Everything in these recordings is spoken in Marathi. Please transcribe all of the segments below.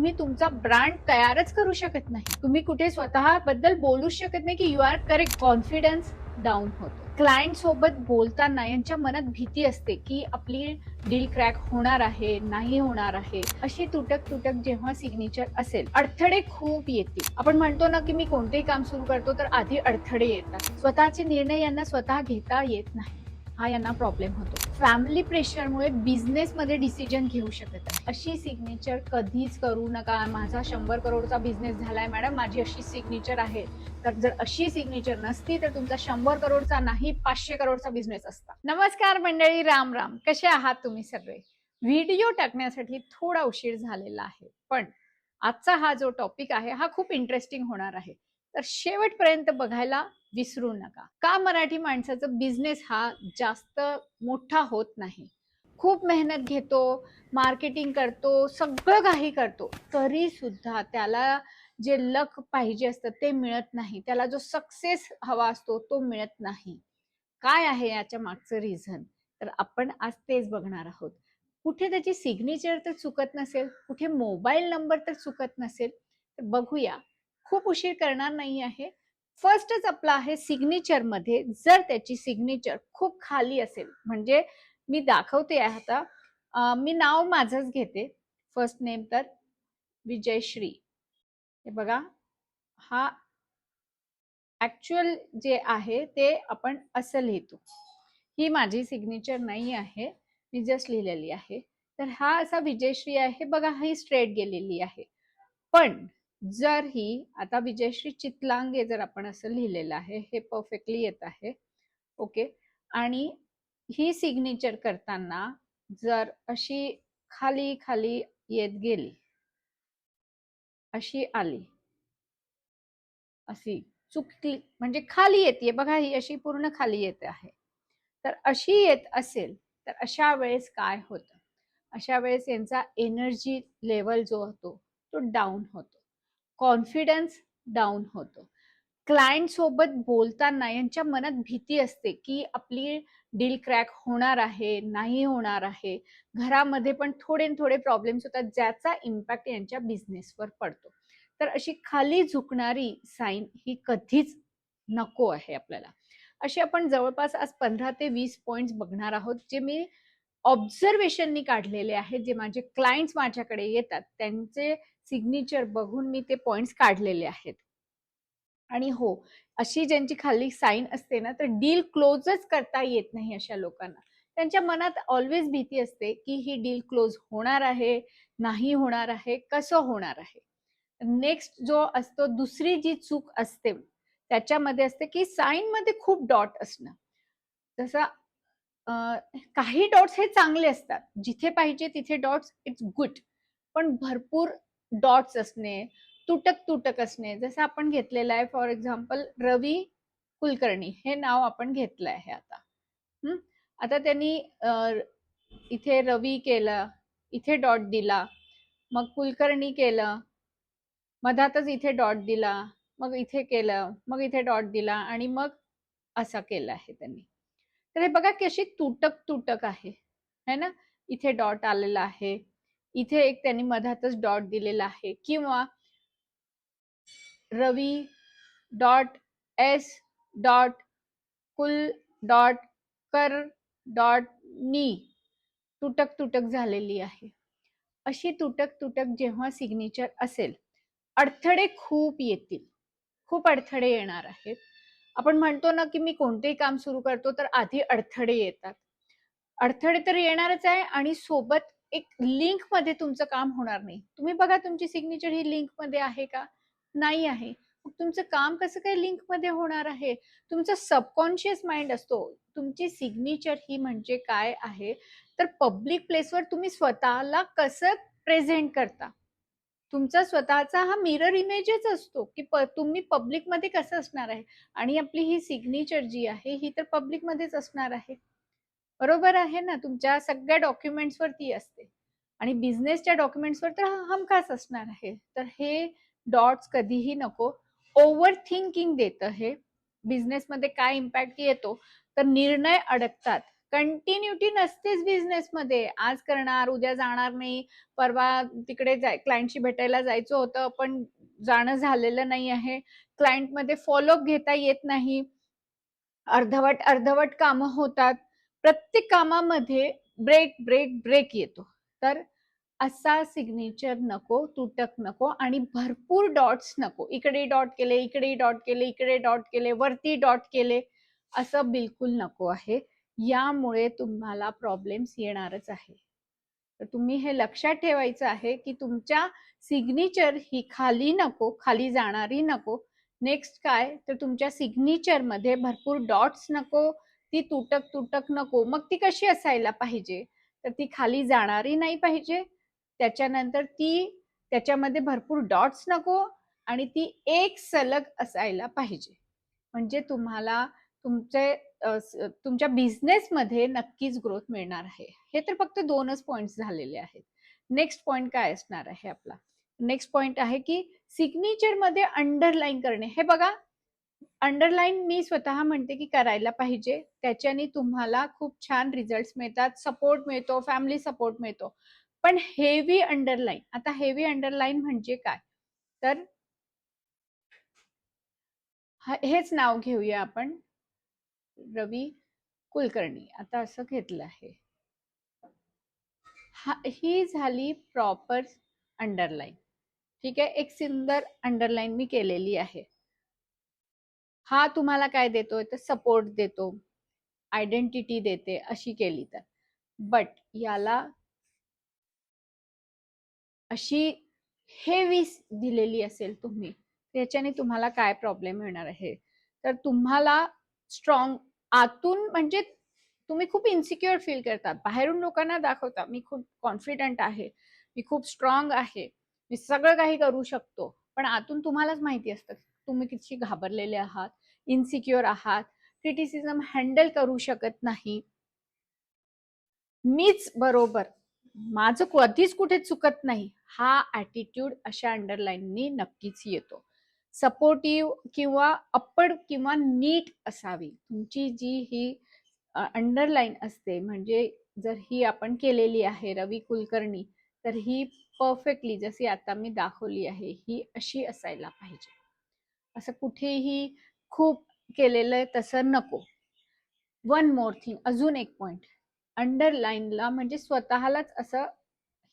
तुम्ही तुमचा ब्रँड तयारच करू शकत नाही. तुम्ही कुठे स्वतःबद्दल बोलूच शकत नाही की you are correct. Confidence down होतो. क्लायंट सोबत बोलताना यांच्या मनात भीती असते की आपली डील क्रॅक होणार आहे, नाही होणार आहे. अशी तुटक तुटक जेव्हा सिग्नेचर असेल, अडथळे खूप येतील. आपण म्हणतो ना की मी कोणतेही काम सुरू करतो तर आधी अडथळे येतात. स्वतःचे निर्णय यांना स्वतः घेता येत नाही. हा यांना प्रॉब्लेम होतो. फॅमिली प्रेशरमुळे बिझनेस मध्ये डिसिजन घेऊ शकत नाही. अशी सिग्नेचर कधीच करू नका. माझा 100 करोडचा बिझनेस झालाय मॅडम, माझी अशी सिग्नेचर आहे. तर जर अशी सिग्नेचर नसती तर तुमचा 100 करोडचा नाही 500 करोडचा बिझनेस असता. नमस्कार मंडळी, राम राम. कसे आहात तुम्ही सगळे? व्हिडिओ टाकण्यासाठी थोडा उशीर झालेला आहे, पण आजचा हा जो टॉपिक आहे हा खूप इंटरेस्टिंग होणार आहे. तर शेवटपर्यंत बघायला विसरू नका. का मराठी माणसाचा बिझनेस हा जास्त मोठा होत नाही? खूप मेहनत घेतो, मार्केटिंग करतो, सगळं काही करतो, तरी सुद्धा त्याला जे लक पाहिजे असतं ते मिळत नाही. त्याला जो सक्सेस हवा असतो तो मिळत नाही. काय आहे याच्या मागचं रिझन? तर आपण आज तेच बघणार आहोत. कुठे त्याची सिग्नेचर तर चुकत नसेल, कुठे मोबाईल नंबर तर चुकत नसेल, तर बघूया. खूप उशीर करणार नाही आहे. फर्स्टच आपला आहे सिग्नेचर मध्ये. जर त्याची सिग्नेचर खूप खाली असेल, म्हणजे मी दाखवते आता. मी नाव माझंच घेते. फर्स्ट नेम तर विजयश्री. हे बघा, हा ऍक्च्युअल जे आहे ते आपण असं लिहितो. ही माझी सिग्नेचर नाही आहे, मी जस्ट लिहिलेली आहे. तर हा असा विजयश्री आहे बघा, ही स्ट्रेट गेलेली आहे. पण जर ही आता विजयश्री चितलांगे जर आपण असं लिहिलेलं आहे, हे परफेक्टली येत आहे. ओके. आणि ही सिग्नेचर करताना जर अशी खाली खाली येत गेली, अशी आली, अशी चुकली म्हणजे खाली येते बघा, ही अशी पूर्ण खाली येते आहे. तर अशी येत असेल तर अशा वेळेस काय होतं? अशा वेळेस यांचा एनर्जी लेवल जो होतो तो डाऊन होतो. कॉन्फिडन्स डाऊन होतो. क्लायंट सोबत बोलताना यांच्या मनात भीती असते की आपली डील क्रॅक होणार आहे, नाही होणार आहे. घरामध्ये पण थोडे थोडे प्रॉब्लेम्स होतात ज्याचा इम्पॅक्ट यांच्या बिझनेसवर पडतो. तर अशी खाली झुकणारी साईन ही कधीच नको आहे आपल्याला. असे आपण जवळपास आज 15 ते 20 पॉइंट्स बघणार आहोत, जे मी ऑब्झर्वेशननी काढलेले आहेत. जे माझे क्लायंट्स माझ्याकडे येतात त्यांचे सिग्नेचर बघून मी ते पॉइंट्स काढलेले आहेत. आणि हो, अशी ज्यांची खाली साईन असते ना, तर डील क्लोजच करता येत नाही अशा लोकांना. त्यांच्या मनात ऑलवेज भीती असते की ही डील क्लोज होणार आहे, नाही होणार आहे, कसं होणार आहे. नेक्स्ट जो असतो, दुसरी जी चूक असते त्याच्यामध्ये असते की साईन मध्ये खूप डॉट असणं. जसं काही डॉट्स हे चांगले असतात, जिथे पाहिजे तिथे डॉट्स इट्स गुड. पण भरपूर डॉट्स असणे, तुटक तुटक असणे, जसं आपण घेतलेलं आहे फॉर एक्झाम्पल रवी कुलकर्णी हे नाव आपण घेतलं आहे आता. आता त्यांनी इथे रवी केलं, इथे डॉट दिला, मग कुलकर्णी केलं, मधातच इथे डॉट दिला, मग इथे केलं, मग इथे डॉट दिला आणि मग असा केला आहे त्यांनी. तर हे बघा कशी तुटक तुटक आहे, है ना. इथे डॉट आलेला आहे, इथे एक त्यांनी मधातच डॉट दिलेला आहे, किंवा रवी डॉट एस डॉट कुल डॉट कर डॉट नी तुटक तुटक झालेली आहे. अशी तुटक तुटक जेव्हा सिग्नेचर असेल, अडथळे खूप येतील, खूप अडथळे येणार आहेत. आपण म्हणतो ना की मी कोणतेही काम सुरू करतो तर आधी अडथळे येतात. अडथळे तर येणारच आहे आणि सोबत एक लिंक मध्ये तुमचं काम होणार नाही. तुम्ही बघा तुमची सिग्नेचर ही लिंक मध्ये आहे का? नाही आहे. मग तुमचं काम कसं काय लिंक मध्ये होणार आहे? तुमचा सबकॉन्शियस माइंड असतो. तुमची सिग्नेचर ही म्हणजे काय आहे, तर पब्लिक प्लेसवर तुम्ही स्वतःला कसं प्रेझेंट करता. तुमचा स्वतःचा हा मिरर इमेजच असतो की तुम्ही पब्लिक मध्ये कसं असणार आहे. आणि आपली ही सिग्नेचर जी आहे ही तर पब्लिक मध्येच असणार आहे. बरोबर आहे ना. तुमच्या सगळ्या डॉक्युमेंट्स वरती असते आणि बिझनेसच्या डॉक्युमेंट्सवर तर हमखास असणार आहे. तर हे डॉट्स कधीही नको. ओव्हर थिंकिंग देतं हे. बिझनेसमध्ये काय इम्पॅक्ट येतो, तर निर्णय अडकतात. कंटिन्युटी नसतेच बिझनेसमध्ये. आज करणार, उद्या जाणार नाही, परवा तिकडे क्लायंटशी भेटायला जायचं होतं पण जाणं झालेलं नाही आहे, क्लायंटमध्ये फॉलोअप घेता येत नाही, अर्धवट कामं होतात, प्रत्येक कामामध्ये ब्रेक ब्रेक ब्रेक येतो. तर असा सिग्नेचर नको, तुटक नको आणि भरपूर डॉट्स नको. इकडे डॉट केले, इकडे डॉट केले, इकडे डॉट केले, वरती डॉट केले, असं बिलकुल नको आहे. यामुळे तुम्हाला प्रॉब्लेम्स येणारच आहे. तर तुम्ही हे लक्षात ठेवायचं आहे की तुमच्या सिग्नेचर ही खाली नको, खाली जाणारी नको. नेक्स्ट काय तर तुमच्या सिग्नेचर मध्ये भरपूर डॉट्स नको, ती तुटक नको. मग ती कशी असायला पाहिजे तर ती खाली जाणारी नाही पाहिजे, त्याच्यानंतर त्याच्यामध्ये भरपूर डॉट्स नको आणि ती एक सलग असायला पाहिजे. म्हणजे तुम्हाला तुमच्या बिझनेसमध्ये नक्कीच ग्रोथ मिळणार आहे. हे तर फक्त 2च पॉइंट्स झालेले आहेत. नेक्स्ट पॉइंट काय असणार आहे आपला? नेक्स्ट पॉइंट आहे की सिग्नेचर मध्ये अंडरलाईन करणे. हे बघा, अंडरलाईन मी स्वतः म्हणते की करायला पाहिजे. त्याच्याने तुम्हाला खूप छान रिझल्ट मिळतात, सपोर्ट मिळतो, फॅमिली सपोर्ट मिळतो. पण हेवी अंडरलाईन, आता हेवी अंडरलाईन म्हणजे काय तर हेच नाव घेऊया आपण, रवी कुलकर्णी. आता असं घेतलं आहे, ही झाली प्रॉपर अंडरलाईन. ठीक आहे, एक सुंदर अंडरलाईन मी केलेली आहे. हा तुम्हाला काय देतोय तर सपोर्ट देतो, आयडेंटिटी देते अशी केली तर. बट याला अशी हेवी दिलेली असेल तुम्ही, त्याच्याने तुम्हाला काय प्रॉब्लेम येणार आहे तर तुम्हाला स्ट्रॉंग आतून म्हणजे तुम्ही खूप इन्सिक्युअर फील करता, बाहेरून लोकांना दाखवता मी खूप कॉन्फिडंट आहे, मी खूप स्ट्रॉंग आहे, मी सगळं काही करू शकतो, पण आतून तुम्हालाच माहिती असतं तुम्ही किती घाबरलेले आहात, इन्सिक्युअर आहात, क्रिटिसिझम हँडल करू शकत नाही, मीच बरोबर, माझं कधीच कुठे चुकत नाही, हा ऍटिट्यूड अशा अंडरलाईननी नक्कीच येतो. सपोर्टिव्ह किंवा अप्पड किंवा नीट असावी तुमची जी ही अंडरलाईन असते. म्हणजे जर ही आपण केलेली आहे रवी कुलकर्णी, तर ही परफेक्टली जशी आता मी दाखवली आहे ही अशी असायला पाहिजे. असं कुठेही खूप केलेलं तसं नको. वन मोर थिंग, अजून एक पॉइंट, अंडरलाईनला म्हणजे स्वतःलाच असं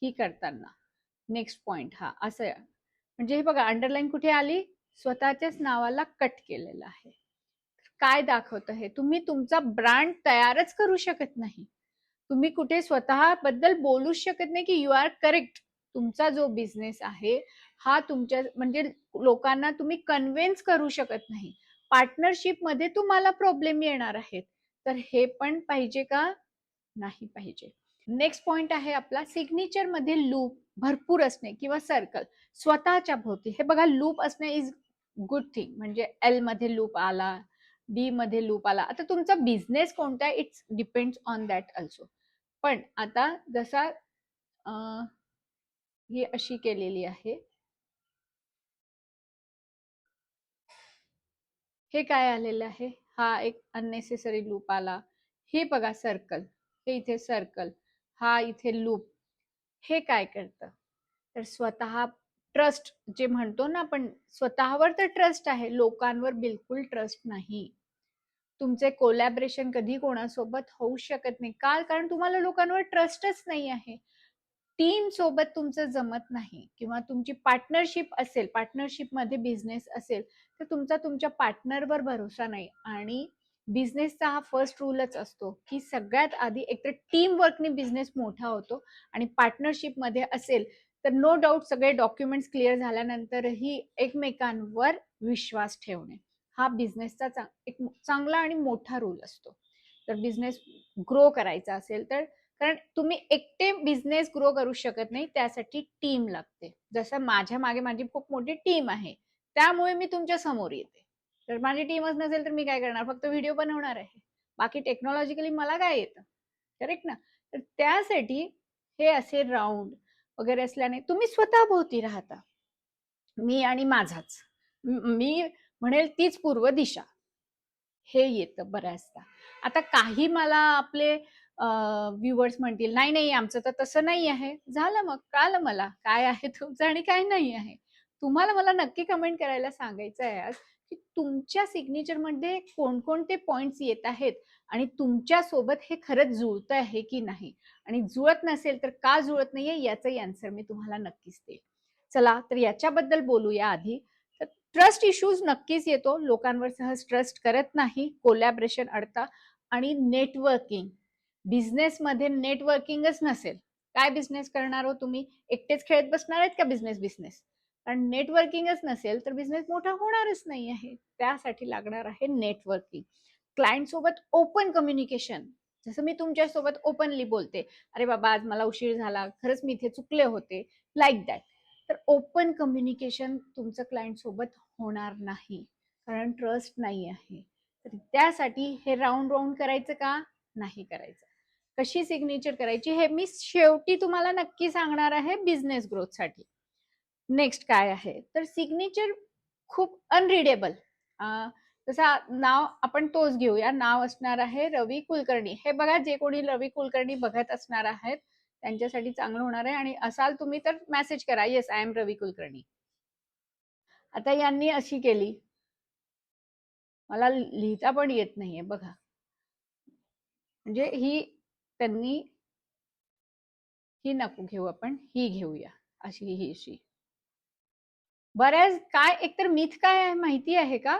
ही करताना. नेक्स्ट पॉइंट हा असं, म्हणजे हे बघा अंडरलाईन कुठे आली, स्वतःच्याच नावाला कट केलेलं आहे. काय दाखवतं हे, तुम्ही तुमचा ब्रँड तयारच करू शकत नाही, तुम्ही कुठे स्वतः बद्दल बोलूच शकत नाही की यू आर करेक्ट. तुमचा जो बिझनेस आहे हा तुमच्या म्हणजे लोकांना तुम्ही कन्व्हिन्स करू शकत नाही, पार्टनरशिप मध्ये तुम्हाला प्रॉब्लेम येणार आहेत. तर हे पण पाहिजे का, नाही पाहिजे. नेक्स्ट पॉइंट आहे आपला सिग्नेचर मध्ये लूप भरपूर असणे किंवा सर्कल स्वतःच्या भोवती. हे बघा, लूप असणे इज गुड थिंग, म्हणजे एल मध्ये लूप आला, डी मध्ये लूप आला. आता तुमचा बिझनेस कोणता, it's depends on that also. पण आता जसा ही अशी केलेली आहे, हे काय आलेलं आहे, हा एक अननेसेसरी लूप आला. हे बघा सर्कल, हे इथे सर्कल, हा इथे लूप. हे काय करतं तर स्वतः ट्रस्ट जे म्हणतो ना आपण, स्वतःवर तर ट्रस्ट आहे, लोकांवर बिलकुल ट्रस्ट नाही. तुमचे कोलॅबरेशन कधी कोणासोबत होऊ शकत नाही, कारण तुम्हाला लोकांवर ट्रस्टच नाही आहे. टीम सोबत तुमचं जमत नाही, किंवा तुमची पार्टनरशिप असेल, पार्टनरशिप मध्ये बिझनेस असेल तर तुमचा तुमच्या पार्टनरवर भरोसा नाही. आणि बिझनेसचा हा फर्स्ट रूलच असतो की सगळ्यात आधी एकतर टीम वर्कने बिझनेस मोठा होतो, आणि पार्टनरशिप मध्ये असेल तर नो डाऊट सगळे डॉक्युमेंट्स क्लिअर झाल्यानंतरही एकमेकांवर विश्वास ठेवणे हा बिझनेसचा एक चांगला आणि मोठा रूल असतो. तर बिझनेस ग्रो करायचा असेल तर, कारण तुम्ही एकटे बिझनेस ग्रो करू शकत नाही, त्यासाठी टीम लागते. जसं माझ्या मागे माझी खूप मोठी टीम आहे, त्यामुळे मी तुमच्या समोर येते. तर माझी टीमच नसेल तर मी काय करणार, फक्त व्हिडिओ बनवणार आहे, बाकी टेक्नॉलॉजिकली मला काय येतं, करेक्ट ना. तर त्यासाठी हे असे राऊंड वगैरे असल्याने तुम्ही स्वतः भोवती राहता, मी आणि माझाच, मी म्हणेल तीच पूर्व दिशा, हे येतं बऱ्याचदा. आता काही मला आपले व्ह्युअर्स म्हणतील नाही नाही आमचं तर तसं नाही आहे. झालं, मग कळालं मला काय आहे तुमचं आणि काय नाही आहे. तुम्हाला मला नक्की कमेंट करायला सांगायचं आहे आज की तुमच्या सिग्नेचर मध्ये कोणकोणते पॉइंट्स येत आहेत आणि तुमच्या सोबत हे खरंच जुळत आहे की नाही, आणि जुळत नसेल तर का जुळत नाहीये याचंही आन्सर मी तुम्हाला नक्कीच देईल. चला तर याच्याबद्दल बोलूया आधी. तर ट्रस्ट इश्यूज नक्कीच येतो, लोकांवर सहज ट्रस्ट करत नाही, कोलॅबरेशन अडतं, आणि नेटवर्किंग. बिझनेसमध्ये नेटवर्किंगच नसेल काय बिझनेस करणार हो तुम्ही? एकटेच खेळत बसणार आहेत का बिझनेस बिझनेस? कारण नेटवर्किंगच नसेल तर बिझनेस मोठा होणारच नाही आहे. त्यासाठी लागणार आहे नेटवर्किंग. क्लायंट सोबत ओपन कम्युनिकेशन. जसं मी तुमच्या सोबत ओपनली बोलते, अरे बाबा आज मला उशीर झाला, खरंच मी इथे चुकले होते, लाईक दॅट. तर ओपन कम्युनिकेशन तुमचं क्लायंट सोबत होणार नाही, कारण ट्रस्ट नाही आहे. तर त्यासाठी हे राऊंड राऊंड करायचं का नाही करायचं, कशी सिग्नेचर करायची हे मी शेवटी तुम्हाला नक्की सांगणार आहे बिझनेस ग्रोथसाठी. नेक्स्ट काय आहे तर सिग्नेचर खूप अनरिडेबल. तसा नाव आपण तोच घेऊया, नाव असणार आहे रवी कुलकर्णी. हे बघा, जे कोणी रवी कुलकर्णी बघत असणार आहेत त्यांच्यासाठी चांगलं होणार आहे, आणि असाल तुम्ही तर मेसेज करा, येस आय एम रवी कुलकर्णी. आता यांनी अशी केली, मला लिहिता पण येत नाहीये बघा, म्हणजे ही त्यांनी, ही नको घेऊ आपण, ही घेऊया, अशी ही अशी. बऱ्याच काय एकतर मिथ काय आहे माहिती आहे का,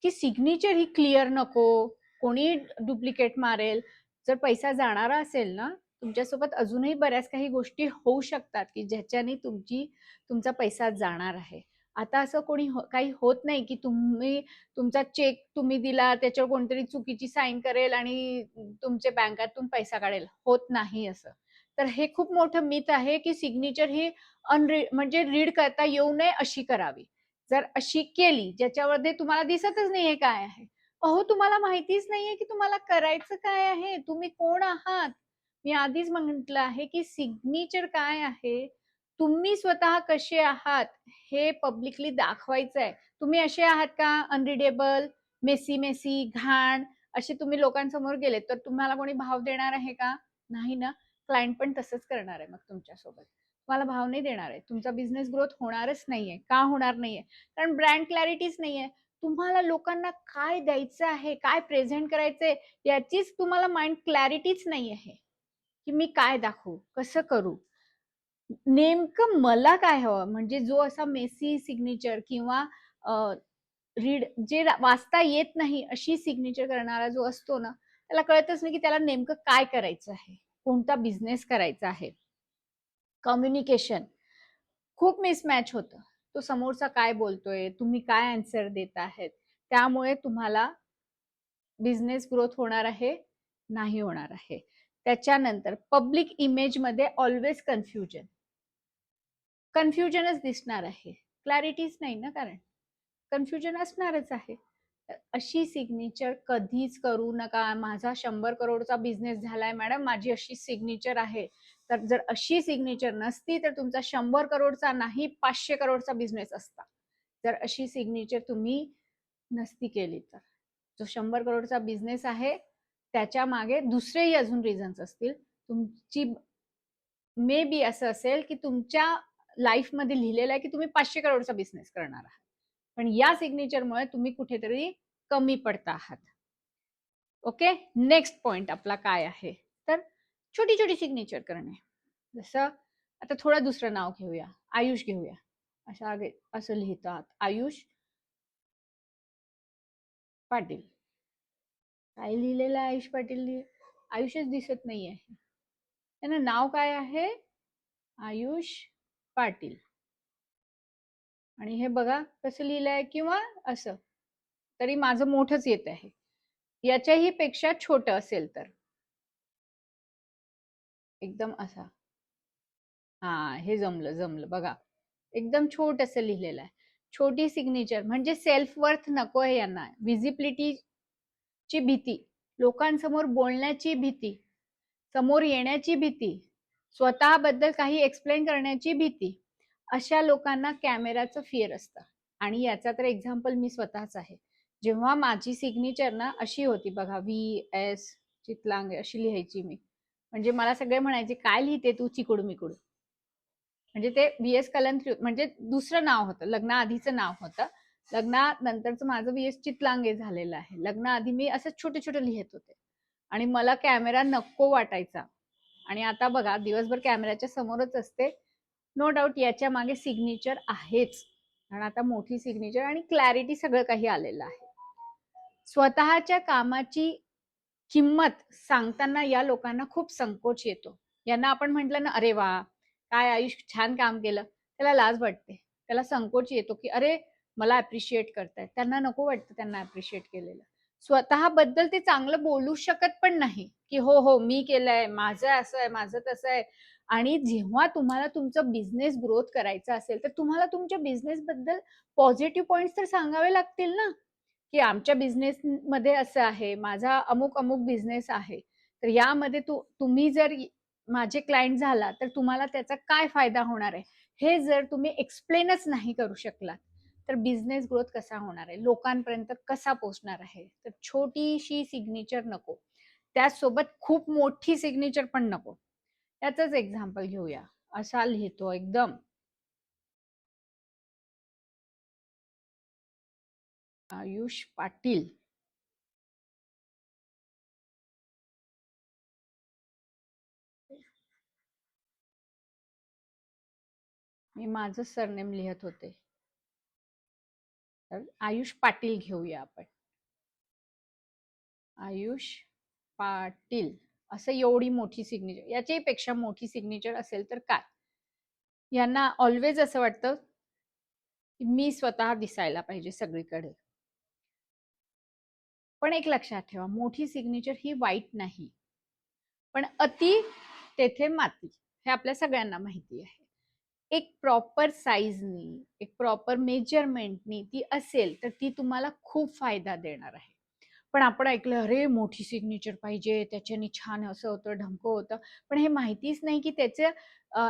की सिग्नेचर ही क्लिअर नको, कोणी डुप्लिकेट मारेल. जर पैसा जाणारा असेल ना, तुमच्यासोबत अजूनही बऱ्याच काही गोष्टी होऊ शकतात की ज्याच्याने तुमचा पैसा जाणार आहे. आता असं कोणी काही होत नाही की तुम्ही तुमचा चेक तुम्ही दिला, त्याच्यावर कोणतरी चुकीची साईन करेल आणि तुमच्या बँकातून पैसा काढेल, होत नाही असं. तर हे खूप मोठं मिथ आहे की सिग्नेचर ही म्हणजे रीड करता येऊ नये अशी करावी. जर अशी केली ज्याच्यामध्ये तुम्हाला दिसतच नाहीये काय आहे, अहो तुम्हाला माहितीच नाहीये की तुम्हाला करायचं काय आहे, तुम्ही कोण आहात. मी आधीच म्हटलं आहे की सिग्नेचर काय आहे, तुम्ही स्वतः कसे आहात हे पब्लिकली दाखवायचं आहे. तुम्ही असे आहात का अनरिडेबल, मेसी मेसी, घाण, असे तुम्ही लोकांसमोर गेले तर तुम्हाला कोणी भाव देणार आहे का? नाही ना. क्लायंट पण तसंच करणार आहे मग तुमच्यासोबत, तुम्हाला भाव नाही देणार आहे, तुमचा बिझनेस ग्रोथ होणारच नाहीये. का होणार नाहीये? कारण ब्रँड क्लॅरिटीच नाहीये. तुम्हाला लोकांना काय द्यायचं आहे, काय प्रेझेंट करायचंय याचीच तुम्हाला माइंड क्लॅरिटीच नाही आहे, की मी काय दाखवू, कसं करू, नेमकं मला काय हवं. म्हणजे जो असा मेसी सिग्नेचर किंवा रीड जे वाचता येत नाही अशी सिग्नेचर करणारा जो असतो ना, त्याला कळतच नाही की त्याला नेमकं काय करायचं आहे, कोणता बिझनेस करायचा आहे. कम्युनिकेशन खूप मिसमॅच होतं. तो समोरचा काय बोलतोय, तुम्ही काय आन्सर देत आहेत, त्यामुळे तुम्हाला बिझनेस ग्रोथ होणार आहे, नाही होणार आहे. त्याच्यानंतर पब्लिक इमेज मध्ये ऑलवेज कन्फ्युजनच दिसणार आहे, क्लॅरिटीच नाही ना, कारण कन्फ्युजन असणारच आहे. अशी सिग्नेचर कधीच करू नका. माझा 100 करोडचा बिझनेस झालाय मॅडम, माझी अशी सिग्नेचर आहे. तर जर अशी सिग्नेचर नसती तर तुमचा 100 करोडचा नाही 500 करोडचा बिझनेस असता. जर अशी सिग्नेचर तुम्ही नसती केली तर जो 100 करोडचा बिझनेस आहे त्याच्या मागे दुसरेही अजून रिझन्स असतील. तुमची मे बी असं असेल की तुमच्या लाईफ मध्ये लिहिलेलं आहे की तुम्ही 500 करोडचा बिझनेस करणार आहात, पण या सिग्नेचरमुळे तुम्ही कुठेतरी कमी पडता आहात. ओके, नेक्स्ट पॉइंट आपला काय आहे तर छोटी छोटी सिग्नेचर करणे. जसं आता थोडं दुसरं नाव घेऊया, आयुष घेऊया. असं लिहितात आयुष पाटील. काय लिहिलेलं आहे आयुष पाटील? आयुषच दिसत नाहीये. त्यांना नाव काय आहे? आयुष पाटील. आणि हे बघा कसं लिहिलंय, किंवा असं तरी माझं मोठंच येत आहे. याच्याही पेक्षा छोटं असेल तर एकदम असा, हा हे जमलं जमलं बघा, एकदम छोट असं लिहिलेलं आहे. छोटी सिग्नेचर म्हणजे सेल्फ वर्थ नको आहे यांना. विजिबिलिटीची भीती, लोकांसमोर बोलण्याची भीती, समोर येण्याची भीती, स्वतःबद्दल काही एक्सप्लेन करण्याची भीती, अशा लोकांना कॅमेराचं फिअर असतं. आणि याचा तर एक्झाम्पल मी स्वतःच आहे. जेव्हा माझी सिग्नेचर ना अशी होती बघा, VS चितलांगे अशी लिहायची मी. म्हणजे मला सगळे म्हणायचे, काय लिहिते तू चिकुड मिकुड. म्हणजे ते VS कलंत्री म्हणजे दुसरं नाव होतं, लग्नाआधीचं नाव होतं. लग्नानंतरचं माझं VS चितलांगे झालेलं आहे. लग्नाआधी मी असं छोटे छोटे लिहित होते आणि मला कॅमेरा नको वाटायचा. आणि आता बघा, दिवसभर कॅमेऱ्याच्या समोरच असते. नो डाऊट याच्या मागे सिग्नेचर आहेच, कारण आता मोठी सिग्नेचर आणि क्लॅरिटी सगळं काही आलेलं आहे. स्वतःच्या कामाची किंमत सांगताना या लोकांना खूप संकोच येतो. यांना आपण म्हटलं ना, अरे वा काय आयुष छान काम केलं, त्याला लाज वाटते, त्याला संकोच येतो की अरे मला अप्रिशिएट करतायत. त्यांना नको वाटतं त्यांना अप्रिशिएट केलेलं. स्वतःबद्दल ते चांगलं बोलू शकत पण नाही की हो हो मी केलंय, माझं असं आहे, माझं तसं आहे. आणि जेव्हा तुम्हाला तुमचं बिझनेस ग्रोथ करायचा असेल तर तुम्हाला तुमच्या बिझनेस बद्दल पॉझिटिव्ह पॉइंट्स तर सांगावे लागतील ना, की आमच्या बिझनेस मध्ये असं आहे, माझा अमुक अमुक बिझनेस आहे, तर यामध्ये तुम्ही जर माझे क्लायंट झाला तर तुम्हाला त्याचा काय फायदा होणार आहे, हे जर तुम्ही एक्सप्लेनच नाही करू शकलात तर बिझनेस ग्रोथ कसा होणार आहे, लोकांपर्यंत कसा पोहोचणार आहे. तर छोटीशी सिग्नेचर नको, त्याचसोबत खूप मोठी सिग्नेचर पण नको. याचंच एक्झाम्पल घेऊया. असा लिहितो एकदम, आयुष पाटील. मी माझं सरनेम लिहत होते, तर आयुष पाटील घेऊया आपण. आयुष पाटील असं एवढी मोठी सिग्नेचर, याच्याही पेक्षा मोठी सिग्नेचर असेल तर काय. यांना ऑलवेज असं वाटतं की मी स्वतः दिसायला पाहिजे सगळीकडे. पण एक लक्षात ठेवा, मोठी सिग्नेचर ही वाईट नाही, पण अति तेथे माती, हे आपल्या सगळ्यांना माहिती आहे. एक प्रॉपर साईजनी, एक प्रॉपर मेजरमेंटनी ती असेल तर ती तुम्हाला खूप फायदा देणार आहे. पण आपण ऐकलं अरे मोठी सिग्नेचर पाहिजे, त्याच्याने छान असं होतं, ढमकं होतं, पण हे माहितीच नाही की त्याचं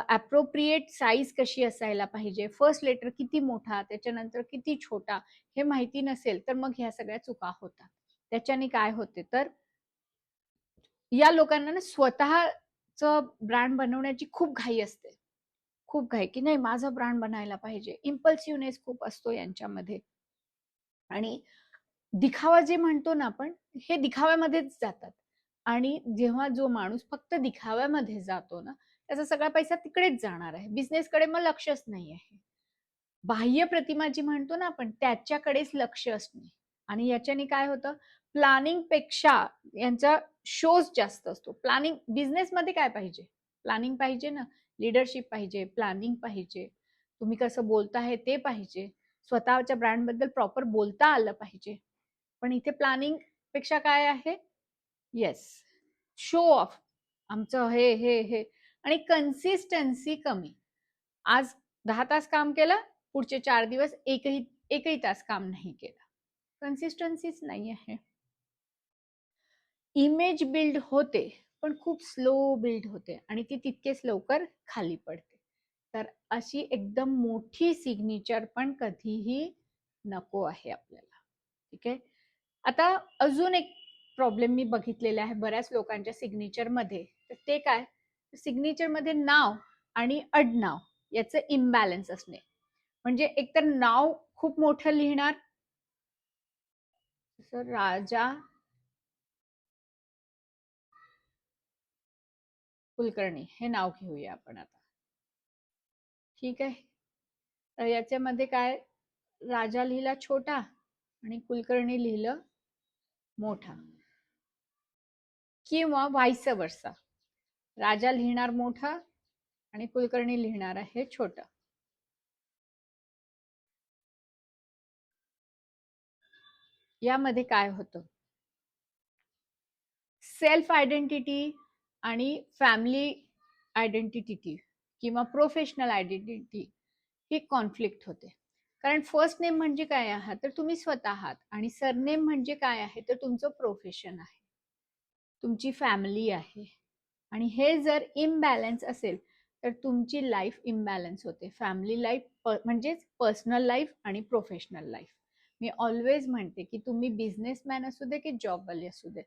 अप्रोप्रिएट साईज कशी असायला पाहिजे, फर्स्ट लेटर किती मोठा, त्याच्यानंतर किती छोटा, हे माहिती नसेल तर मग ह्या सगळ्या चुका होतात. त्याच्याने काय होते तर या लोकांना ना स्वतःचं ब्रँड बनवण्याची खूप घाई असते, खूप घाई की नाही माझा ब्रँड बनायला पाहिजे. इम्पल्सिव्हनेस खूप असतो यांच्यामध्ये. आणि दिखावा जे म्हणतो ना आपण, हे दिखाव्यामध्येच जातात. आणि जेव्हा जो माणूस फक्त दिखाव्यामध्ये जातो ना, त्याचा सगळा पैसा तिकडेच जाणार आहे, बिझनेसकडे मग लक्षच नाही आहे. बाह्य प्रतिमा जी म्हणतो ना आपण, त्याच्याकडेच लक्ष असणे. आणि याच्याने काय होतं, प्लॅनिंग पेक्षा यांचा शोज जास्त असतो. प्लॅनिंग बिझनेसमध्ये काय पाहिजे, प्लॅनिंग पाहिजे ना, लीडरशिप पाहिजे, प्लॅनिंग पाहिजे, तुम्ही कसं बोलताय ते पाहिजे, स्वतःच्या ब्रँडबद्दल प्रॉपर बोलता आलं पाहिजे. पण इथे प्लॅनिंग पेक्षा काय आहे, येस शो ऑफ, आमचं हे हे हे. आणि कन्सिस्टन्सी कमी. आज 10 तास काम केलं, पुढचे 4 दिवस एकही तास काम नाही केलं, कन्सिस्टन्सीच नाही आहे. इमेज बिल्ड होते पण खूप स्लो बिल्ड होते आणि ती तितकेच लवकर खाली पडते. तर अशी एकदम मोठी सिग्नेचर पण कधीही नको आहे आपल्याला. ठीक आहे. आता अजून एक प्रॉब्लेम मी बघितलेला आहे बऱ्याच लोकांच्या सिग्नेचर मध्ये, तर ते काय, सिग्नेचर मध्ये नाव आणि आडनाव याचं इम्बॅलन्स असणे. म्हणजे एकतर नाव खूप मोठं लिहिणार, जसं राजा कुलकर्णी हे नाव घेऊया आपण आता. ठीक आहे. तर याच्यामध्ये काय, राजा लिहिला छोटा आणि कुलकर्णी लिहिलं मोठा, किंवा व्हाईस वर्सा, राजा लिहिणार मोठा आणि कुलकर्णी लिहिणार आहे छोटा. यामध्ये काय होतं, सेल्फ आयडेंटिटी आणि फॅमिली आयडेंटिटी किंवा प्रोफेशनल आयडेंटिटी ही कॉन्फ्लिक्ट होते. कारण फर्स्ट नेम म्हणजे काय आहात तर तुम्ही स्वतः आहात, आणि सरनेम म्हणजे काय आहे तर तुमचं प्रोफेशन आहे, तुमची फॅमिली आहे. आणि हे जर इम्बॅलन्स असेल तर तुमची लाईफ इम्बॅलन्स होते. फॅमिली लाईफ म्हणजेच पर्सनल लाईफ आणि प्रोफेशनल लाईफ. मी ऑलवेज म्हणते की तुम्ही बिझनेसमॅन असू दे की जॉबवाले असू दे,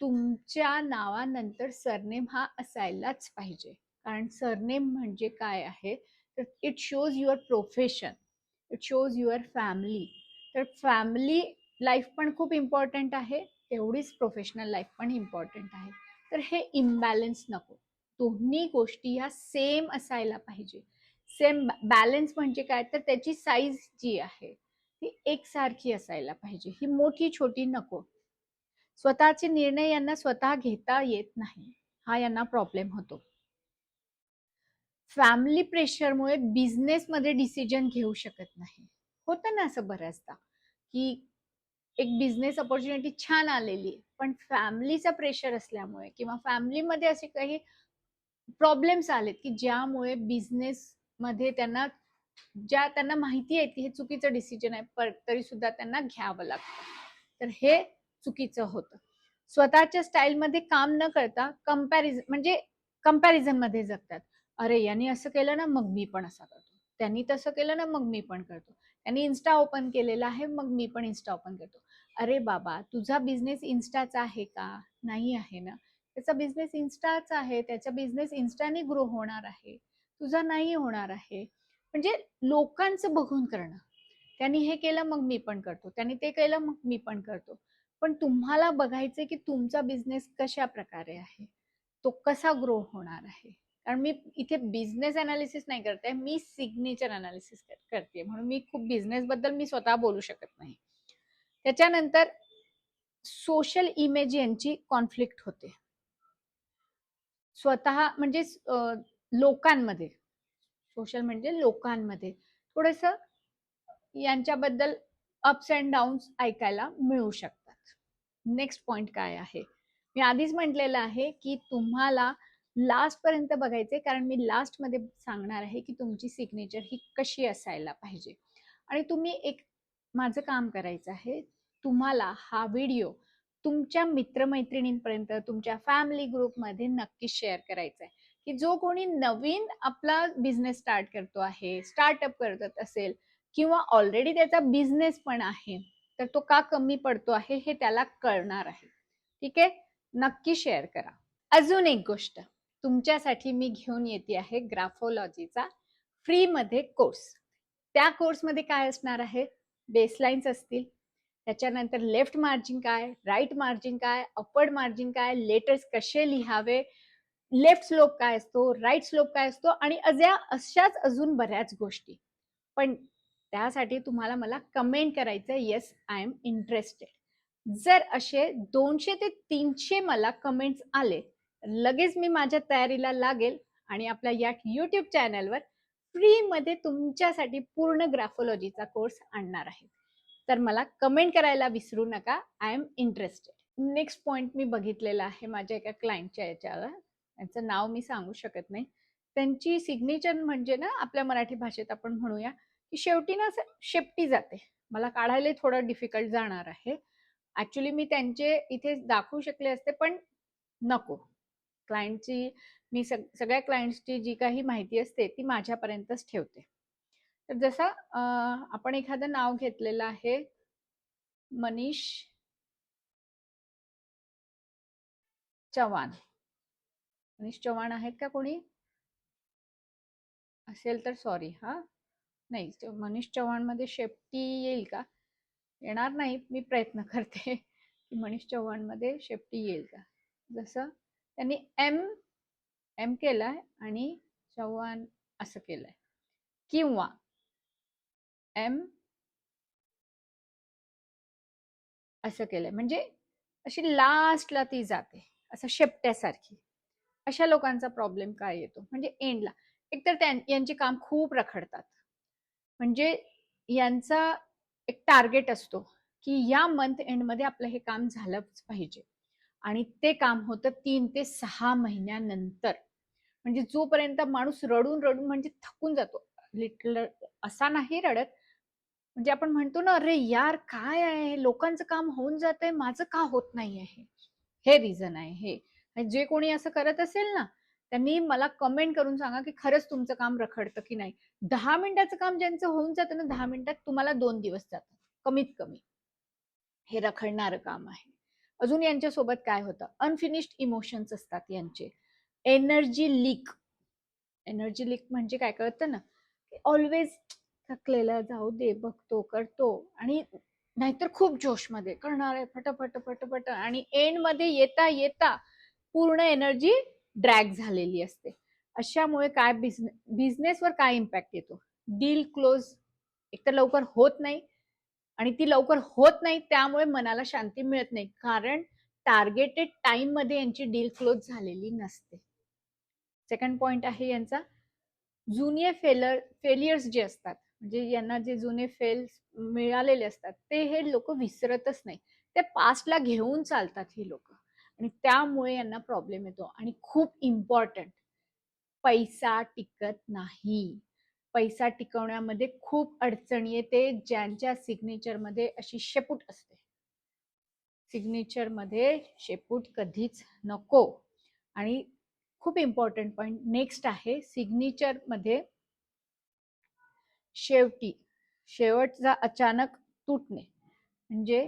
तुमच्या नावानंतर सरनेम हा असायलाच पाहिजे. कारण सरनेम म्हणजे काय आहे, तर it shows your profession, it shows your family. तर फॅमिली लाईफ पण खूप इम्पॉर्टंट आहे, तेवढीच प्रोफेशनल लाईफ पण इम्पॉर्टंट आहे. तर हे इम्बॅलन्स नको. दोन्ही गोष्टी ह्या सेम असायला पाहिजे. सेम बॅलन्स म्हणजे काय, तर त्याची साईज जी आहे ती एकसारखी असायला पाहिजे. ही मोठी छोटी नको. स्वतःचे निर्णय यांना स्वतः घेता येत नाही, हा यांना प्रॉब्लेम होतो. फॅमिली प्रेशरमुळे बिझनेसमध्ये डिसिजन घेऊ शकत नाही. होतं ना असं बऱ्याचदा की एक बिझनेस ऑपॉर्च्युनिटी छान आलेली, पण फॅमिलीचा प्रेशर असल्यामुळे किंवा फॅमिलीमध्ये असे काही प्रॉब्लेम्स आलेत की ज्यामुळे बिझनेस मध्ये त्यांना माहिती आहे की हे चुकीचं डिसिजन आहे, तरी सुद्धा त्यांना घ्यावं लागतं. तर हे चुकीचं होतं. स्वतःच्या स्टाईलमध्ये काम न करता कंपॅरिझन मध्ये जगतात. अरे यांनी असं केलं ना, मग मी पण असं करतो. त्यांनी तसं केलं ना, मग मी पण करतो. त्यांनी इन्स्टा ओपन केलेला आहे, मग मी पण इन्स्टा ओपन करतो. अरे बाबा, तुझा बिझनेस इन्स्टाचा आहे का? नाही आहे ना. त्याचा बिझनेस इन्स्टाचा आहे, त्याचा बिझनेस इन्स्टाने ग्रो होणार आहे, तुझा नाही होणार आहे. म्हणजे लोकांचं बघून करणं. त्यांनी हे केलं मग मी पण करतो, त्यांनी ते केलं मग मी पण करतो. पण तुम्हाला बघायचंय की तुमचा बिझनेस कशा प्रकारे आहे, तो कसा ग्रो होणार आहे. कारण मी इथे बिझनेस अनालिसिस नाही करते, मी सिग्नेचर अनालिसिस करते, म्हणून मी खूप बिझनेस बद्दल मी स्वतः बोलू शकत नाही. त्याच्यानंतर सोशल इमेज यांची कॉन्फ्लिक्ट होते. स्वतः म्हणजे लोकांमध्ये, सोशल म्हणजे लोकांमध्ये थोडस यांच्याबद्दल अप्स अँड डाऊन्स ऐकायला मिळू शकतात. नेक्स्ट पॉइंट काय आहे, मी आधीच म्हटलेलं आहे की तुम्हाला लास्ट पर्यंत बघायचे, कारण मी लास्ट मध्ये सांगणार आहे की तुमची सिग्नेचर ही कशी असायला पाहिजे. आणि तुम्ही एक, माझं काम करायचं आहे, तुम्हाला हा व्हिडिओ तुमच्या मित्रमैत्रिणींपर्यंत, तुमच्या फॅमिली ग्रुपमध्ये नक्की शेअर करायचा आहे की जो कोणी नवीन आपला बिझनेस स्टार्ट करतो आहे, स्टार्टअप करत असेल किंवा ऑलरेडी त्याचा बिझनेस पण आहे, तर तो का कमी पडतो आहे हे त्याला कळणार आहे. ठीक आहे, नक्की शेअर करा. अजून एक गोष्ट तुमच्यासाठी मी घेऊन येते आहे, ग्राफोलॉजीचा फ्री मध्ये कोर्स. त्या कोर्समध्ये काय असणार आहे, बेसलाइन्स असतील, त्याच्यानंतर लेफ्ट मार्जिन काय, राईट मार्जिन काय, अपवर्ड मार्जिन काय, लेटर्स कसे लिहावे, लेफ्ट स्लोप काय असतो, राईट स्लोप काय असतो, आणि अशाच अजून बऱ्याच गोष्टी. पण त्यासाठी तुम्हाला मला कमेंट करायचं, येस आय एम इंटरेस्टेड. जर असे 200 ते 300 मला कमेंट्स आले, लगेच मी माझ्या तयारीला लागेल आणि आपल्या या युट्यूब चॅनलवर फ्री मध्ये तुमच्यासाठी पूर्ण ग्राफोलॉजीचा कोर्स आणणार आहे. तर मला कमेंट करायला विसरू नका, I am interested. Next point मी बघितलेला आहे माझ्या एका क्लायंटच्या याच्यावर, त्यांचं नाव मी सांगू शकत नाही. त्यांची सिग्नेचर म्हणजे ना, आपल्या मराठी भाषेत आपण म्हणूया की शेवटी ना असं शेपटी जाते. मला काढायला थोडं डिफिकल्ट जाणार आहे. ऍक्च्युली मी त्यांचे इथे दाखवू शकले असते, पण नको. क्लायंटची मी सगळ्या क्लायंट्सची जी काही माहिती असते ती माझ्यापर्यंतच ठेवते. तर जसं आपण एखादं नाव घेतलेलं आहे, मनीष चव्हाण. मनीष चव्हाण आहेत का कोणी? असेल तर सॉरी हा. नाही, मनीष चव्हाण मध्ये शेपटी येईल का? येणार नाही, मी प्रयत्न करते की मनीष चव्हाण मध्ये शेपटी येईल का. जसं त्यांनी एम केलाय आणि चव्हाण असं केलंय, किंवा एम असं केलंय, म्हणजे अशी लास्टला ती जाते असं शेपट्यासारखी. अशा लोकांचा प्रॉब्लेम काय येतो, म्हणजे एंडला एकतर यांचे काम खूप रखडतात. म्हणजे यांचा एक टार्गेट असतो की या मंथ एंड मध्ये आपलं हे काम झालंच पाहिजे, आणि ते काम होतं 3 ते 6 महिन्यानंतर. म्हणजे जोपर्यंत माणूस रडून रडून म्हणजे थकून जातो, लिटल असा नाही रडत, म्हणजे आपण म्हणतो ना, अरे यार काय आहे, लोकांचं काम होऊन जातंय, माझं का होत नाही आहे, हे रिझन आहे हे. जे कोणी असं करत असेल ना, त्यांनी मला कमेंट करून सांगा की खरंच तुमचं काम रखडतं की नाही. 10 मिनिटाचं काम ज्यांचं होऊन जातं ना 10 मिनिटात, तुम्हाला 2 दिवस जातात. कमीत कमी हे रखडणारं काम आहे. अजून यांच्यासोबत काय होतं, अनफिनिश्ड इमोशन्स असतात यांचे, एनर्जी लीक. एनर्जी लीक म्हणजे काय कळतं ना, ऑलवेज थकलेला, जाऊ दे, बघतो, करतो, आणि नाहीतर खूप जोशमध्ये करणार आहे, फटाफट फटाफट, आणि एंड मध्ये येता येता पूर्ण एनर्जी ड्रॅग झालेली असते. अशामुळे काय बिझनेसवर काय इम्पॅक्ट येतो, डील क्लोज एकतर लवकर होत नाही, आणि ती लवकर होत नाही त्यामुळे मनाला शांती मिळत नाही, कारण टार्गेटेड टाइम मध्ये यांची डील क्लोज झालेली नसते. सेकंड पॉइंट आहे यांचा, जुने फेलियर्स जे असतात, म्हणजे यांना जे जुने फेल्स मिळालेले असतात ते हे लोक विसरतच नाही, ते पास्टला घेऊन चालतात ही लोक, आणि त्यामुळे यांना प्रॉब्लेम येतो. आणि खूप इम्पॉर्टंट, पैसा टिकत नाही. पैसा टिकवण्यामध्ये खूप अडचणी येते, ज्यांच्या सिग्नेचर मध्ये अशी शेपूट असते. सिग्नेचर मध्ये शेपूट कधीच नको. आणि खूप इम्पॉर्टंट पॉइंट नेक्स्ट आहे, सिग्नेचर मध्ये शेवटचा अचानक तुटणे. म्हणजे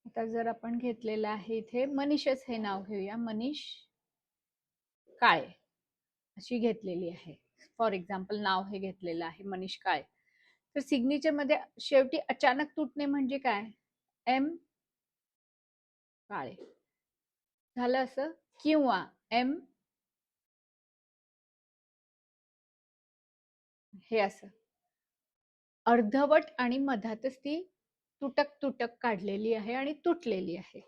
आता जर आपण घेतलेलं आहे इथे मनीषच हे नाव घेऊया, मनीष काळे अशी घेतलेली आहे, फॉर एक्झाम्पल नाव हे घेतलेलं आहे मनीष काळे. तर सिग्नेचर मध्ये शेवटी अचानक तुटणे म्हणजे काय, एम काळे झालं असं, किंवा एम हे असं अर्धवट आणि मधातच ती तुटक तुटक काढलेली आहे आणि तुटलेली आहे.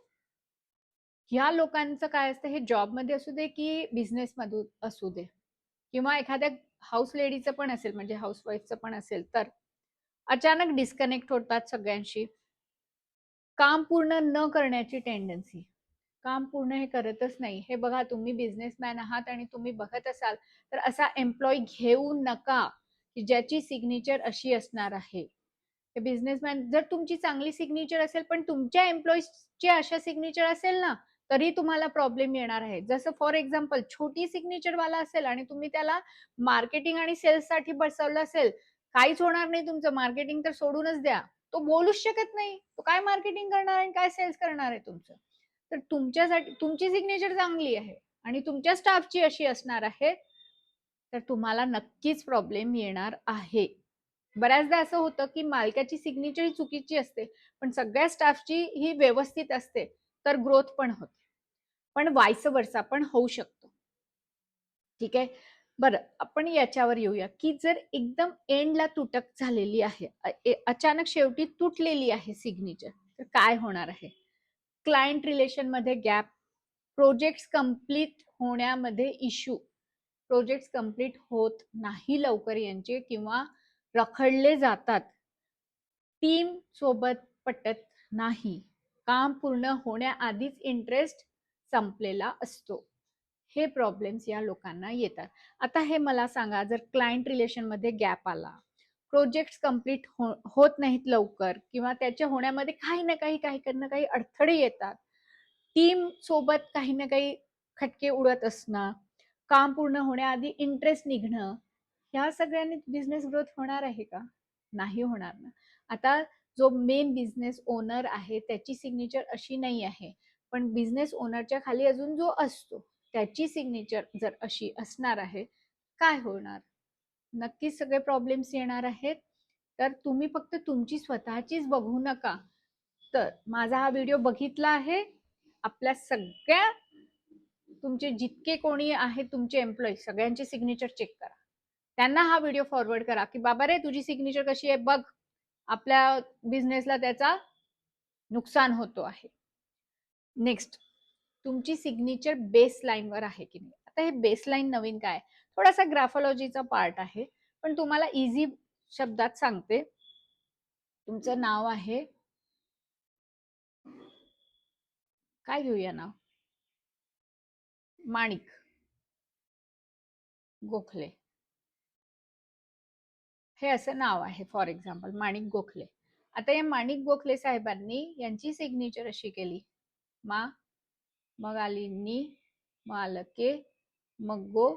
ह्या लोकांचं काय असतं, हे जॉबमध्ये असू दे की बिझनेस मधून असू दे, किंवा एखाद्या हाऊस लेडीचं पण असेल, म्हणजे हाऊस वाईफचं पण असेल, तर अचानक डिस्कनेक्ट होतात सगळ्यांशी. काम पूर्ण न करण्याची टेंडन्सी, काम पूर्ण हे करतच नाही. हे बघा, तुम्ही बिझनेसमॅन आहात आणि तुम्ही बघत असाल तर असा एम्प्लॉई घेऊ नका की ज्याची सिग्नेचर अशी असणार आहे. बिझनेसमॅन, जर तुमची चांगली सिग्नेचर असेल पण तुमच्या एम्प्लॉईजची अशा सिग्नेचर असेल ना, तरी तुम्हाला प्रॉब्लेम येणार आहे. जसं फॉर एक्झाम्पल, छोटी सिग्नेचर वाला असेल आणि तुम्ही त्याला मार्केटिंग आणि सेल्स साठी बसवलं असेल, काहीच होणार नाही तुमचं. मार्केटिंग तर सोडूनच द्या, तो बोलूच शकत नाही, तो काय मार्केटिंग करणार आहे, काय सेल्स करणार आहे तुमचं. तर तुमच्यासाठी तुमची सिग्नेचर चांगली आहे आणि तुमच्या स्टाफची अशी असणार आहे, तर तुम्हाला नक्कीच प्रॉब्लेम येणार आहे. बऱ्याचदा असं होतं की मालकाची सिग्नेचर ही चुकीची असते पण सगळ्या स्टाफची ही व्यवस्थित असते, तर ग्रोथ पण होते. पण वाईस वर्सा पण होऊ शकतो. ठीक आहे, बरं, आपण याच्यावर येऊया की जर एकदम एंडला तुटक झालेली आहे, अचानक शेवटी तुटलेली आहे सिग्नेचर, तर काय होणार आहे. क्लायंट रिलेशन मध्ये गॅप, प्रोजेक्ट कंप्लीट होण्यामध्ये इश्यू, प्रोजेक्ट कंप्लीट होत नाही लवकर यांचे, किंवा रखडले जातात, टीम सोबत पटत नाही, काम पूर्ण होण्याआधीच इंटरेस्ट संपलेला असतो. हे प्रॉब्लेम्स या लोकांना येतात. आता हे मला सांगा, जर क्लायंट रिलेशन मध्ये गॅप आला, प्रोजेक्ट कंप्लीट होत नाहीत लवकर, किंवा त्याच्या होण्यामध्ये काही ना काही अडथळे येतात, टीम सोबत काही ना काही खटके उडत असणं, काम पूर्ण होण्याआधी इंटरेस्ट निघणं, ह्या सगळ्यांनी बिझनेस ग्रोथ होणार आहे का, नाही होणार ना. आता जो मेन बिझनेस ओनर आहे त्याची सिग्नेचर अशी नाही आहे, पण बिझनेस ओनरच्या खाली अजून जो असतो त्याची सिग्नेचर जर अशी असणार आहे, काय होणार, नक्कीच सगळे प्रॉब्लेम्स येणार आहेत. तर तुम्ही फक्त तुमची स्वतःचीच बघू नका, तर माझा हा व्हिडिओ बघितला आहे, आपल्या सगळ्या तुमचे जितके कोणी आहेत तुमचे एम्प्लॉई सगळ्यांची सिग्नेचर चेक करा, त्यांना हा व्हिडिओ फॉरवर्ड करा की बाबा रे, तुझी सिग्नेचर कशी आहे बघ, आपल्या बिझनेसला त्याचा नुकसान होतो आहे. नेक्स्ट, तुमची सिग्नेचर बेस लाईन वर आहे की नाही. आता हे बेस लाईन नवीन काय, थोडासा ग्राफॉलॉजीचा पार्ट आहे, पण तुम्हाला इझी शब्दात सांगते. तुमचं नाव आहे, काय घेऊया नाव, माणिक गोखले, हे असं नाव आहे फॉर एक्झाम्पल, माणिक गोखले. आता या माणिक गोखले साहेबांनी यांची सिग्नेचर अशी केली, मा, मग आली नी, मग आलं के, मग गो,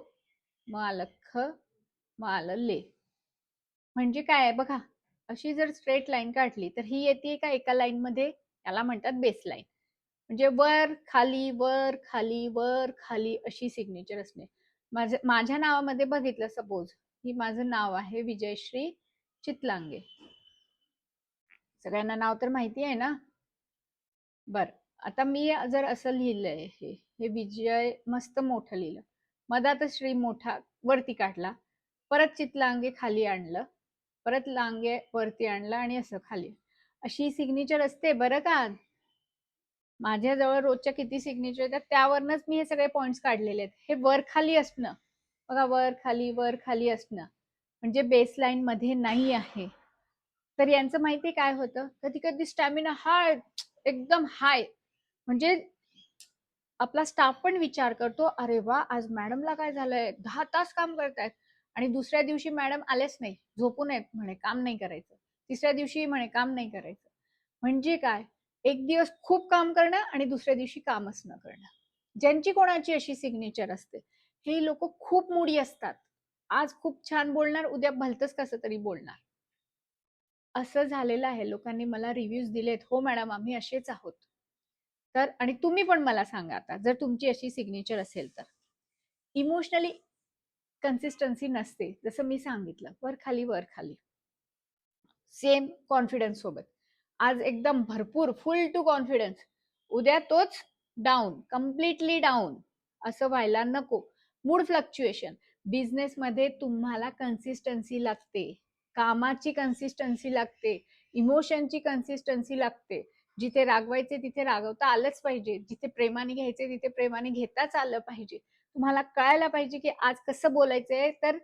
मग आलं ख, मग आलं ले. म्हणजे काय आहे बघा, अशी जर स्ट्रेट लाईन काढली तर ही येते का एका लाईन मध्ये, याला म्हणतात बेस लाईन. म्हणजे वर खाली वर खाली वर खाली अशी सिग्नेचर असणे. माझ्या नावामध्ये बघितलं, सपोज ही माझं नाव आहे विजयश्री चितलांगे. सगळ्यांना नाव तर माहिती आहे ना. बर, आता मी जर असं लिहिलंय, हे विजय मस्त मोठं लिहिलं, मधात श्री मोठा वरती काढला, परत चितलांगे खाली आणलं, परत लांगे वरती आणलं आणि असं खाली, अशी सिग्नेचर असते बरं का. माझ्याजवळ रोजच्या किती सिग्नेचर येतात त्यावरनच मी हे सगळे पॉइंट्स काढलेले आहेत. हे वर खाली असणं बघा, वर खाली असणं म्हणजे बेसलाईन मध्ये नाही आहे. तर यांचं माहिती काय होतं, कधी कधी स्टॅमिना हाय, एकदम हाय, म्हणजे आपला स्टाफ पण विचार करतो, अरे वा आज मॅडमला काय झालंय, 10 तास काम करतायत. आणि दुसऱ्या दिवशी मॅडम आलेच नाही, झोपून आहेत म्हणे, काम नाही करायचं. तिसऱ्या दिवशी म्हणे काम नाही करायचं. म्हणजे काय, एक दिवस खूप काम करणं आणि दुसऱ्या दिवशी कामच न करणं. ज्यांची कोणाची अशी सिग्नेचर असते, हे लोक खूप मुडी असतात. आज खूप छान बोलणार, उद्या भलतच कसं तरी बोलणार. असं झालेलं आहे. लोकांनी मला रिव्ह्यूज दिलेत, हो मॅडम आम्ही असेच आहोत. तर आणि तुम्ही पण मला सांगा आता, जर तुमची अशी सिग्नेचर असेल तर. इमोशनली कन्सिस्टन्सी नसते, जसं मी सांगितलं, वर खाली सेम कॉन्फिडन्स सोबत. आज एकदम भरपूर फुल टू कॉन्फिडन्स, उद्या तोच डाऊन, कम्प्लिटली डाऊन, असं व्हायला नको. Mood fluctuation. बिझनेसमध्ये तुम्हाला कन्सिस्टन्सी लागते, कामाची कन्सिस्टन्सी लागते, इमोशनची कन्सिस्टन्सी लागते. जिथे रागवायचे तिथे रागवता आलंच पाहिजे, जिथे प्रेमाने घ्यायचे तिथे प्रेमाने घेताच आलं पाहिजे. तुम्हाला कळायला पाहिजे की आज कसं बोलायचंय, तर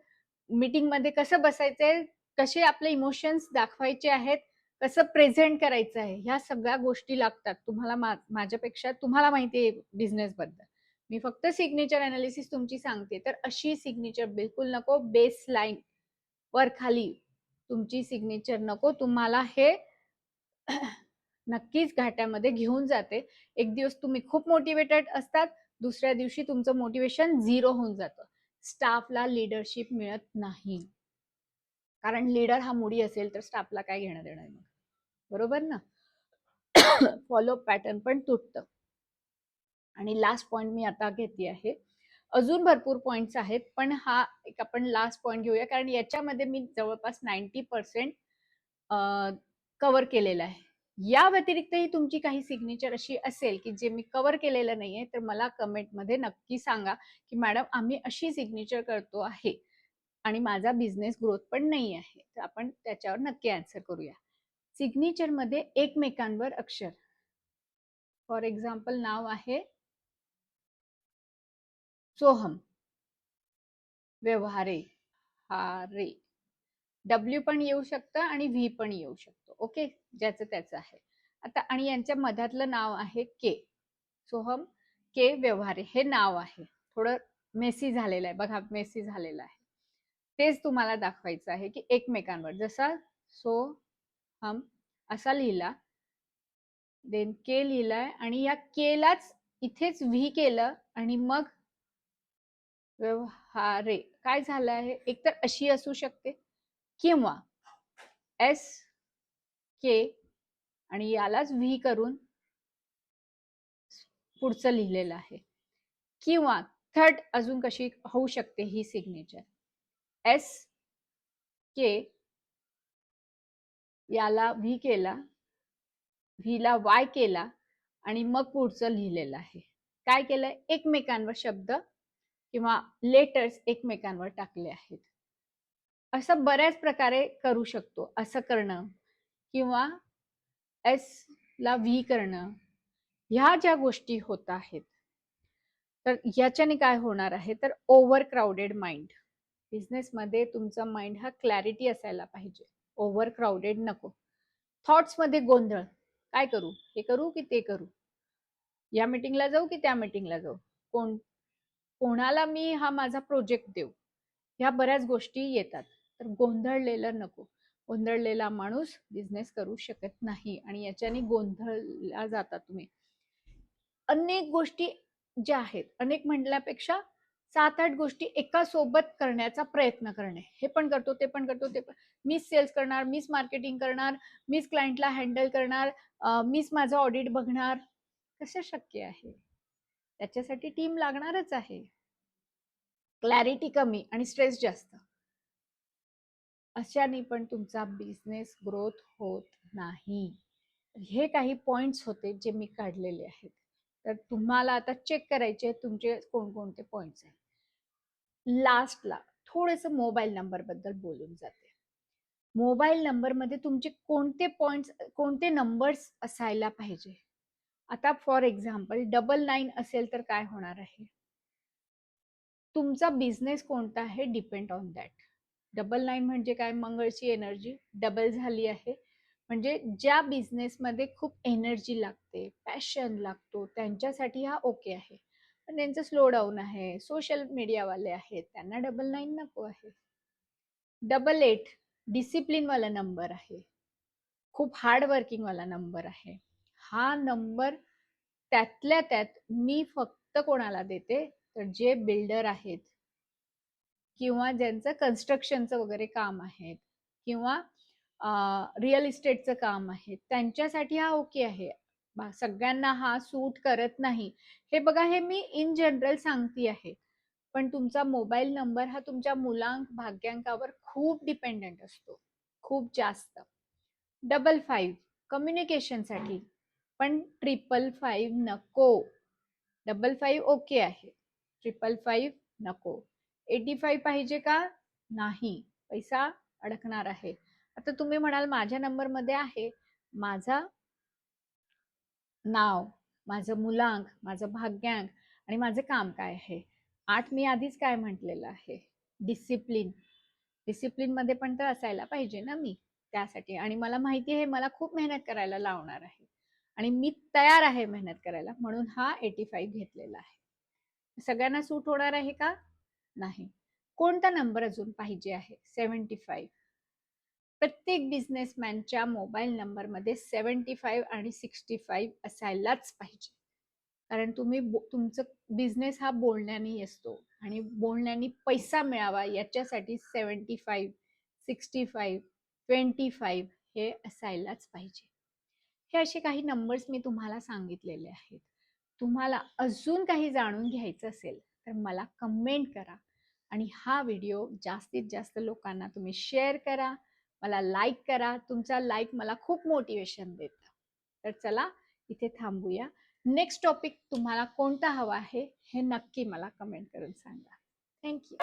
मीटिंग मध्ये कसं बसायचंय, कसे आपले इमोशन्स दाखवायचे आहेत, कसं प्रेझेंट करायचं आहे, ह्या सगळ्या गोष्टी लागतात. तुम्हाला माझ्यापेक्षा तुम्हाला माहिती आहे बिझनेस बद्दल. मी फक्त सिग्नेचर अनालिसिस तुमची सांगते. तर अशी सिग्नेचर बिलकुल नको. बेस लाईन वर खाली तुमची सिग्नेचर नको. तुम्हाला हे नक्कीच घाट्यामध्ये घेऊन जाते. एक दिवस तुम्ही खूप मोटिवेटेड असतात, दुसऱ्या दिवशी तुमचं मोटिवेशन 0 होऊन जातं. स्टाफला लिडरशिप मिळत नाही, कारण लीडर हा मुडी असेल तर स्टाफला काय घेणं देणं मग, बरोबर ना. फॉलो पॅटर्न पण तुटतं. आणि लास्ट पॉइंट मी आता घेते आहे, अजून भरपूर पॉइंट्स आहेत पण हा एक आपण लास्ट पॉइंट घेऊया, कारण याच्यामध्ये मी जवळपास 90% कव्हर केलेलं आहे. या व्यतिरिक्तही तुमची काही सिग्नेचर अशी असेल की जे मी कव्हर केलेलं नाहीये, तर मला कमेंटमध्ये नक्की सांगा की मॅडम आम्ही अशी सिग्नेचर करतो आहे आणि माझा बिझनेस ग्रोथ पण नाही आहे. तर आपण त्याच्यावर नक्की आन्सर करूया. सिग्नेचर मध्ये एकमेकांवर अक्षर, फॉर एक्झाम्पल नाव आहे सोहम, व्यवहारे, हारे, डब्ल्यू पण येऊ शकतं आणि व्ही पण येऊ शकतो. ओके, ज्याचं त्याचं आहे. आता आणि यांच्या मधातलं नाव आहे के, सोहम के व्यवहारे, हे नाव आहे. थोडं मेसी झालेलं आहे बघा, मेसी झालेलं आहे. तेच तुम्हाला दाखवायचं आहे की एकमेकांवर, जसा सो हम असा लिहिला, देन के लिहिलाय आणि या केलाच इथेच व्ही केलं आणि मग व्यवहारे काय झालं आहे, एकतर अशी असू शकते किंवा एस के आणि यालाच व्ही करून पुढचं लिहिलेलं आहे. किंवा थर्ड अजून कशी होऊ शकते ही सिग्नेचर, एस के याला व्ही केला, व्हीला वाय केला आणि मग पुढचं लिहिलेलं आहे. काय केलंय, एकमेकांवर शब्द किंवा लेटर्स एकमेकांवर टाकले आहेत. असं बऱ्याच प्रकारे करू शकतो. असं करणं किंवा एस ला व्ही करणं, ह्या ज्या गोष्टी होत आहेत, तर याच्याने काय होणार आहे, तर ओव्हर क्राउडेड माइंड. बिझनेसमध्ये तुमचा माइंड हा क्लॅरिटी असायला पाहिजे, ओव्हर क्राउडेड नको. थॉट्स मध्ये गोंधळ, काय करू, हे करू की ते करू, या मीटिंगला जाऊ की त्या मीटिंगला जाऊ, कोणाला मी हा माझा प्रोजेक्ट देऊ, ह्या बऱ्याच गोष्टी येतात. तर गोंधळलेलं नको. गोंधळलेला माणूस बिझनेस करू शकत नाही आणि याच्याने गोंधळला जाता तुम्ही. अनेक गोष्टी ज्या आहेत, अनेक म्हटल्यापेक्षा 7-8 गोष्टी एका सोबत करण्याचा प्रयत्न करणे. हे पण करतो, ते पण करतो, ते पण. मीच सेल्स करणार, मीच मार्केटिंग करणार, मीच क्लायंटला हँडल करणार, मीच माझं ऑडिट बघणार. कसं शक्य आहे? त्याच्यासाठी टीम लागणारच आहे. क्लॅरिटी कमी आणि स्ट्रेस जास्त. अशाने पण तुमचा बिझनेस ग्रोथ होत नाही. हे काही पॉइंट्स होते जे मी काढलेले आहेत. तर तुम्हाला आता चेक करायचे तुमचे कोणकोणते पॉइंट्स आहेत. लास्टला थोडंसं मोबाईल नंबर बद्दल बोलून जाते. मोबाईल नंबर मध्ये तुमचे कोणते पॉइंट्स, कोणते नंबर्स असायला पाहिजे. आता फॉर एक्झाम्पल 99 असेल तर काय होणार आहे? तुमचा बिझनेस कोणता आहे डिपेंड ऑन दॅट. 99 म्हणजे काय? मंगळची एनर्जी डबल झाली आहे. म्हणजे ज्या बिझनेसमध्ये खूप एनर्जी लागते, पॅशन लागतो, त्यांच्यासाठी हा ओके आहे. पण त्यांचं स्लो डाऊन आहे, सोशल मीडियावाले आहेत, त्यांना 99 नको आहे. 88 डिसिप्लिन वाला नंबर आहे, खूप हार्ड वर्किंग वाला नंबर आहे. हा नंबर त्यातल्या त्यात मी फक्त कोणाला देते, तर जे बिल्डर आहेत किंवा ज्यांचं कन्स्ट्रक्शनचं वगैरे काम आहे किंवा रिअल इस्टेटचं काम आहे, त्यांच्यासाठी हा ओके आहे. सगळ्यांना हा सूट करत नाही. हे बघा, हे मी इन जनरल सांगते आहे. पण तुमचा मोबाईल नंबर हा तुमच्या मुलांक भाग्यांकावर खूप डिपेंडेंट असतो, खूप जास्त. 55 कम्युनिकेशनसाठी, पण 555 नको. 55 ओके आहे, 555 नको. 85 पाहिजे का? नाही, पैसा अडकणार आहे. आता तुम्ही म्हणाल माझ्या नंबर मध्ये आहे माझा नाव, माझं मुलांक, माझं भाग्यांक आणि माझं काम काय आहे. 8 मी आधीच काय म्हटलेलं आहे, डिसिप्लिन. डिसिप्लिन मध्ये पण तर असायला पाहिजे ना मी त्यासाठी. आणि मला माहिती आहे मला खूप मेहनत करायला लावणार आहे आणि मी तयार आहे मेहनत करायला, म्हणून हा 85 घेतलेला आहे. सगळ्यांना सूट होणार आहे का? नाही. कोणता नंबर अजून पाहिजे आहे? 75. प्रत्येक बिझनेसमॅनच्या मोबाईल नंबरमध्ये 75 आणि 65 असायलाच पाहिजे. कारण तुम्ही तुमचं बिझनेस हा बोलण्याने असतो आणि बोलण्याने पैसा मिळावा याच्यासाठी 75, 65, 25 हे असायलाच पाहिजे. हे असे काही नंबर्स मी तुम्हाला सांगितलेले आहेत. तुम्हाला अजून काही जाणून घ्यायचं असेल तर मला कमेंट करा आणि हा व्हिडिओ जास्तीत जास्त लोकांना तुम्ही शेअर करा, मला लाईक करा. तुमचा लाईक मला खूप मोटिवेशन देतं. तर चला इथे थांबूया. नेक्स्ट टॉपिक तुम्हाला कोणता हवा आहे हे नक्की मला कमेंट करून सांगा. थँक्यू.